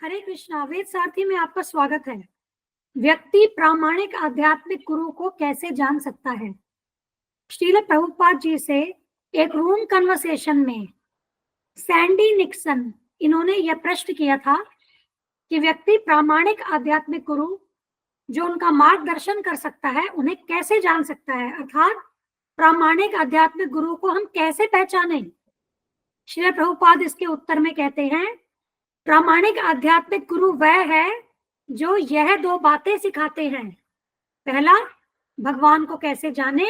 हरे कृष्णा। वेद सारथी में आपका स्वागत है। व्यक्ति प्रामाणिक आध्यात्मिक गुरु को कैसे जान सकता है? श्रील प्रभुपाद जी से एक रूम कन्वर्सेशन में सैंडी निक्सन इन्होंने यह प्रश्न किया था कि व्यक्ति प्रामाणिक आध्यात्मिक गुरु जो उनका मार्गदर्शन कर सकता है उन्हें कैसे जान सकता है, अर्थात प्रामाणिक आध्यात्मिक गुरु को हम कैसे पहचानें। श्रील प्रभुपाद इसके उत्तर में कहते हैं, प्रामाणिक आध्यात्मिक गुरु वह है जो यह दो बातें सिखाते हैं। पहला, भगवान को कैसे जाने,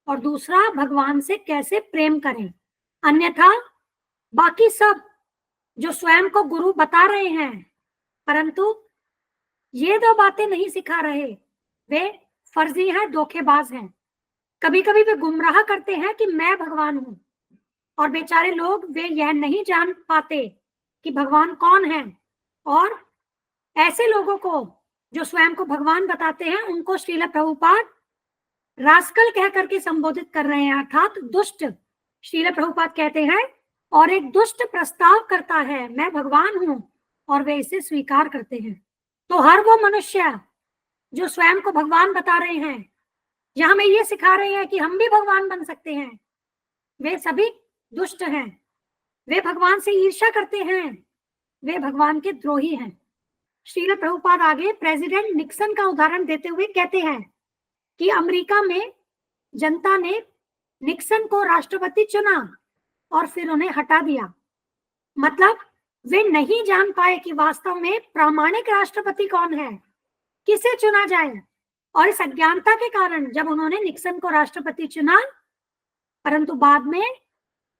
और दूसरा, भगवान से कैसे प्रेम करें। अन्यथा बाकी सब जो स्वयं को गुरु बता रहे हैं परंतु ये दो बातें नहीं सिखा रहे, वे फर्जी हैं, धोखेबाज हैं। कभी कभी वे गुमराह करते हैं कि मैं भगवान हूं, और बेचारे लोग वे यह नहीं जान पाते कि भगवान कौन है। और ऐसे लोगों को जो स्वयं को भगवान बताते हैं उनको श्रील प्रभुपाद रास्कल कह करके संबोधित कर रहे हैं, अर्थात दुष्ट। श्रील प्रभुपाद कहते हैं, और एक दुष्ट प्रस्ताव करता है मैं भगवान हूं, और वे इसे स्वीकार करते हैं। तो हर वो मनुष्य जो स्वयं को भगवान बता रहे हैं या हमें ये सिखा रहे हैं कि हम भी भगवान बन सकते हैं, वे सभी दुष्ट हैं। वे भगवान से ईर्ष्या करते हैं, वे भगवान के द्रोही हैं। श्रील प्रभुपाद आगे प्रेसिडेंट निक्सन का उदाहरण देते हुए कहते हैं कि अमेरिका में जनता ने निक्सन को राष्ट्रपति चुना और फिर उन्हें हटा दिया। मतलब वे नहीं जान पाए कि वास्तव में प्रामाणिक राष्ट्रपति कौन है, किसे चुना जाए। और इस अज्ञानता के कारण जब उन्होंने निक्सन को राष्ट्रपति चुना परंतु बाद में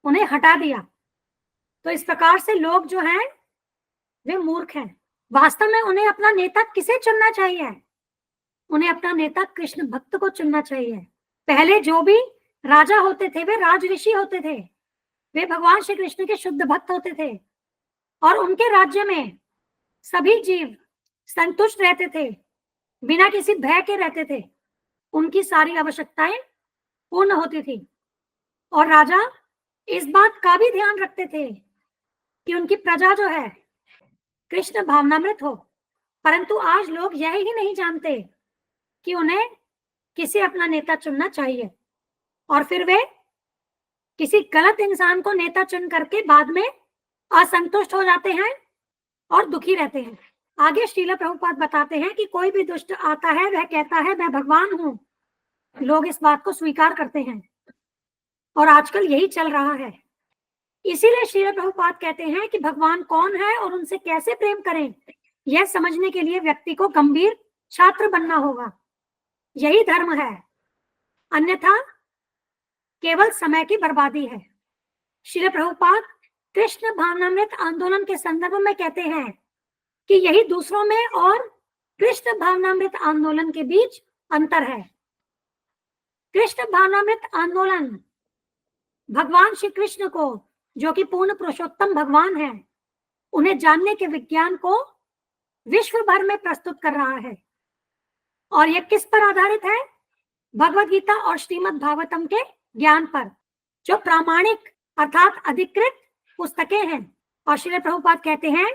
उन्हें हटा दिया, तो इस प्रकार से लोग जो हैं वे मूर्ख हैं। वास्तव में उन्हें अपना नेता किसे चुनना चाहिए? उन्हें अपना नेता कृष्ण भक्त को चुनना चाहिए। पहले जो भी राजा होते थे वे राज ऋषि होते थे, वे भगवान श्री कृष्ण के शुद्ध भक्त होते थे, और उनके राज्य में सभी जीव संतुष्ट रहते थे, बिना किसी भय के रहते थे, उनकी सारी आवश्यकताएं पूर्ण होती थी। और राजा इस बात का भी ध्यान रखते थे कि उनकी प्रजा जो है कृष्ण भावनामृत हो। परंतु आज लोग यह ही नहीं जानते कि उन्हें किसे अपना नेता चुनना चाहिए, और फिर वे किसी गलत इंसान को नेता चुन करके बाद में असंतुष्ट हो जाते हैं और दुखी रहते हैं। आगे श्रील प्रभुपाद बताते हैं कि कोई भी दुष्ट आता है वह कहता है मैं भगवान हूं। लोग इस बात को स्वीकार करते हैं और आजकल यही चल रहा है। इसीलिए श्रील प्रभुपाद कहते हैं कि भगवान कौन है और उनसे कैसे प्रेम करें, यह समझने के लिए व्यक्ति को गंभीर छात्र बनना होगा। यही धर्म है, अन्यथा केवल समय की बर्बादी है। श्रील प्रभुपाद कृष्ण भावनामृत आंदोलन के संदर्भ में कहते हैं कि यही दूसरों में और कृष्ण भावनामृत आंदोलन के बीच अंतर है। कृष्ण भावनामृत आंदोलन भगवान श्री कृष्ण को, जो कि पूर्ण पुरुषोत्तम भगवान है, उन्हें जानने के विज्ञान को विश्व भर में प्रस्तुत कर रहा है। और यह किस पर आधारित है? भगवद गीता और श्रीमद् भागवतम के ज्ञान पर, जो प्रामाणिक अर्थात अधिकृत पुस्तकें हैं। और श्रील प्रभुपाद कहते हैं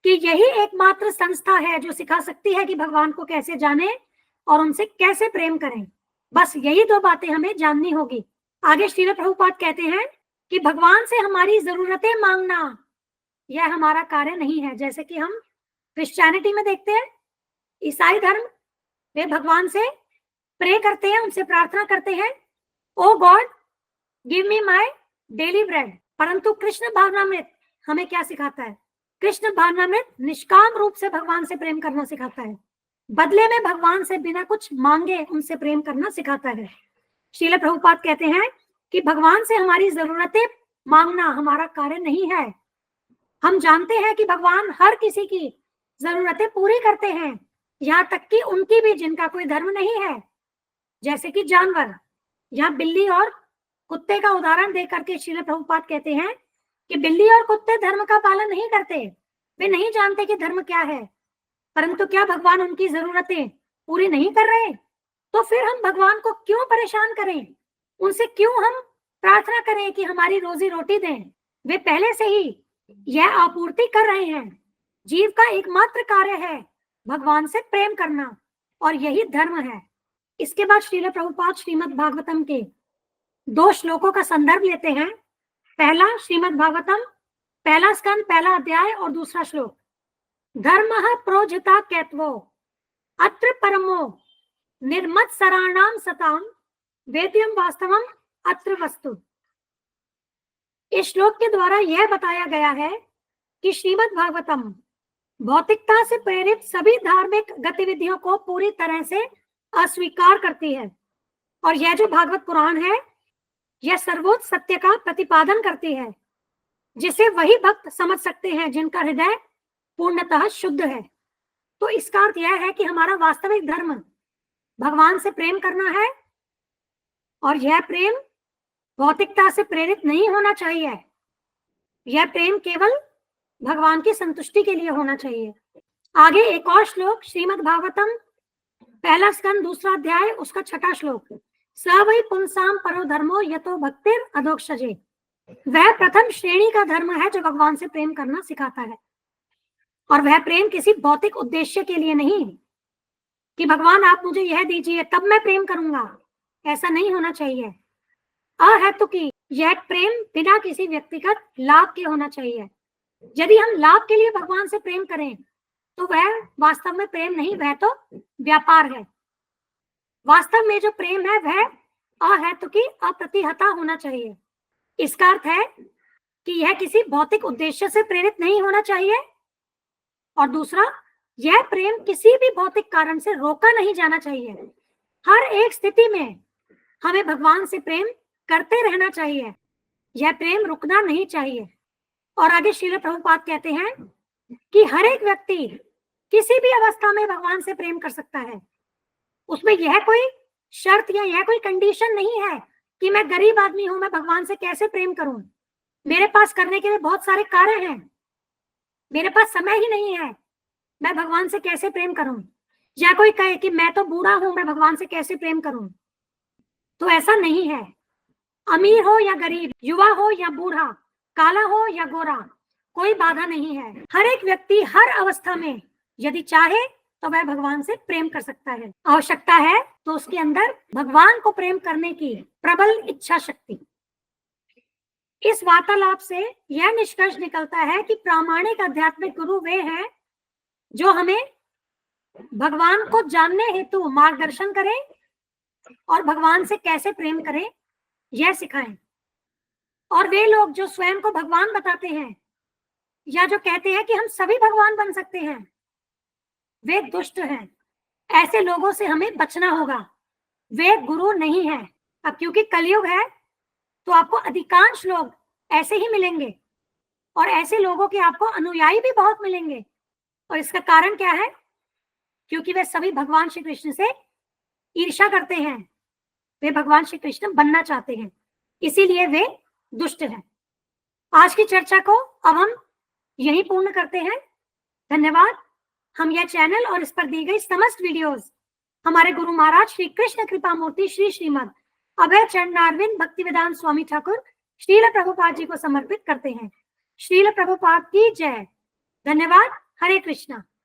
कि यही एकमात्र संस्था है जो सिखा सकती है कि भगवान को कैसे जाने और उनसे कैसे प्रेम करें। बस यही दो बातें हमें जाननी होगी। आगे श्रील प्रभुपाद कहते हैं कि भगवान से हमारी जरूरतें मांगना यह हमारा कार्य नहीं है। जैसे कि हम क्रिश्चियनिटी में देखते हैं, ईसाई धर्म, वे भगवान से प्रे करते हैं, उनसे प्रार्थना करते हैं, O God give me my daily bread. परंतु कृष्ण भावनामृत हमें क्या सिखाता है? कृष्ण भावनामृत निष्काम रूप से भगवान से प्रेम करना सिखाता है, बदले में भगवान से बिना कुछ मांगे उनसे प्रेम करना सिखाता है। श्रील प्रभुपाद कहते हैं कि भगवान से हमारी जरूरतें मांगना हमारा कार्य नहीं है। हम जानते हैं कि भगवान हर किसी की जरूरतें पूरी करते हैं, यहाँ तक कि उनकी भी जिनका कोई धर्म नहीं है, जैसे कि जानवर। यहाँ बिल्ली और कुत्ते का उदाहरण दे करके श्रील प्रभुपाद कहते हैं कि बिल्ली और कुत्ते धर्म का पालन नहीं करते, वे नहीं जानते कि धर्म क्या है, परंतु क्या भगवान उनकी जरूरतें पूरी नहीं कर रहे? तो फिर हम भगवान को क्यों परेशान करें, उनसे क्यों हम प्रार्थना करें कि हमारी रोजी रोटी दें? वे पहले से ही यह आपूर्ति कर रहे हैं। जीव का एकमात्र कार्य है भगवान से प्रेम करना, और यही धर्म है। इसके बाद श्रील प्रभुपाद श्रीमद् भागवतम के 2 श्लोकों का संदर्भ लेते हैं। पहला श्रीमद् भागवतम, पहला स्कंद, पहला अध्याय और दूसरा श्लोक। धर्मः प्रोजता कैत्वो अत्र परमो निर्मत्सराणाम सताम वेद्यम वास्तवम अत्र वस्तु। इस श्लोक के द्वारा यह बताया गया है कि श्रीमद् भागवतम भौतिकता से प्रेरित सभी धार्मिक गतिविधियों को पूरी तरह से अस्वीकार करती है, और यह जो भागवत पुराण है यह सर्वोच्च सत्य का प्रतिपादन करती है, जिसे वही भक्त समझ सकते हैं जिनका हृदय पूर्णतः शुद्ध है। तो इसका अर्थ यह है कि हमारा वास्तविक धर्म भगवान से प्रेम करना है, और यह प्रेम भौतिकता से प्रेरित नहीं होना चाहिए। यह प्रेम केवल भगवान की संतुष्टि के लिए होना चाहिए। आगे एक और श्लोक, श्रीमद् भागवतम पहला स्कंद दूसरा अध्याय उसका 6वां श्लोक। स वै पुंसाम परो धर्मो यतो भक्तिर अधोक्षजे। वह प्रथम श्रेणी का धर्म है जो भगवान से प्रेम करना सिखाता है, और वह प्रेम किसी भौतिक उद्देश्य के लिए नहीं कि भगवान आप मुझे यह दीजिए तब मैं प्रेम करूंगा। ऐसा नहीं होना चाहिए। अहेतुकी यह प्रेम बिना किसी व्यक्तिगत लाभ के होना चाहिए। यदि हम लाभ के लिए भगवान से प्रेम करें तो वह वास्तव में प्रेम नहीं, वह तो व्यापार है। वास्तव में जो प्रेम है वह अहेतुकी अप्रतिहता होना चाहिए। इसका अर्थ है कि यह किसी भौतिक उद्देश्य से प्रेरित नहीं होना चाहिए, और दूसरा, यह प्रेम किसी भी भौतिक कारण से रोका नहीं जाना चाहिए। हर एक स्थिति में हमें भगवान से प्रेम करते रहना चाहिए। यह प्रेम रुकना नहीं चाहिए। और आगे श्रील प्रभुपाद कहते हैं कि हर एक व्यक्ति किसी भी अवस्था में भगवान से प्रेम कर सकता है। उसमें यह कोई शर्त या यह कोई कंडीशन नहीं है कि मैं गरीब आदमी हूं, मैं भगवान से कैसे प्रेम करूं, मेरे पास करने के लिए बहुत सारे कार्य हैं, मेरे पास समय ही नहीं है, मैं भगवान से कैसे प्रेम करूं। या कोई कहे कि मैं तो बूढ़ा हूं, मैं भगवान से कैसे प्रेम करूं। तो ऐसा नहीं है। अमीर हो या गरीब, युवा हो या बूढ़ा, काला हो या गोरा, कोई बाधा नहीं है। हर एक व्यक्ति हर अवस्था में यदि चाहे तो वह भगवान से प्रेम कर सकता है। आवश्यकता है तो उसके अंदर भगवान को प्रेम करने की प्रबल इच्छा शक्ति। इस वार्तालाप से यह निष्कर्ष निकलता है कि प्रामाणिक आध्यात्मिक गुरु वे हैं जो हमें भगवान को जानने हेतु मार्गदर्शन करें और भगवान से कैसे प्रेम करें यह सिखाएं। और वे लोग जो स्वयं को भगवान बताते हैं या जो कहते हैं कि हम सभी भगवान बन सकते हैं, वे दुष्ट हैं। ऐसे लोगों से हमें बचना होगा। वे गुरु नहीं है। अब क्योंकि कलयुग है तो आपको अधिकांश लोग ऐसे ही मिलेंगे, और ऐसे लोगों के आपको अनुयायी भी बहुत मिलेंगे। और इसका कारण क्या है? क्योंकि वे सभी भगवान श्री कृष्ण से ईर्ष्या करते हैं, वे भगवान श्री कृष्ण बनना चाहते हैं, इसीलिए वे दुष्ट हैं। आज की चर्चा को अब हम यही पूर्ण करते हैं। धन्यवाद। हम यह चैनल और इस पर दी गई समस्त वीडियोस हमारे गुरु महाराज श्री कृष्ण कृपा मूर्ति श्री श्रीमद अभय चरणारविंद भक्तिवेदांत स्वामी ठाकुर श्रील प्रभुपाद जी को समर्पित करते हैं। श्रील प्रभुपाद की जय। धन्यवाद। हरे कृष्णा।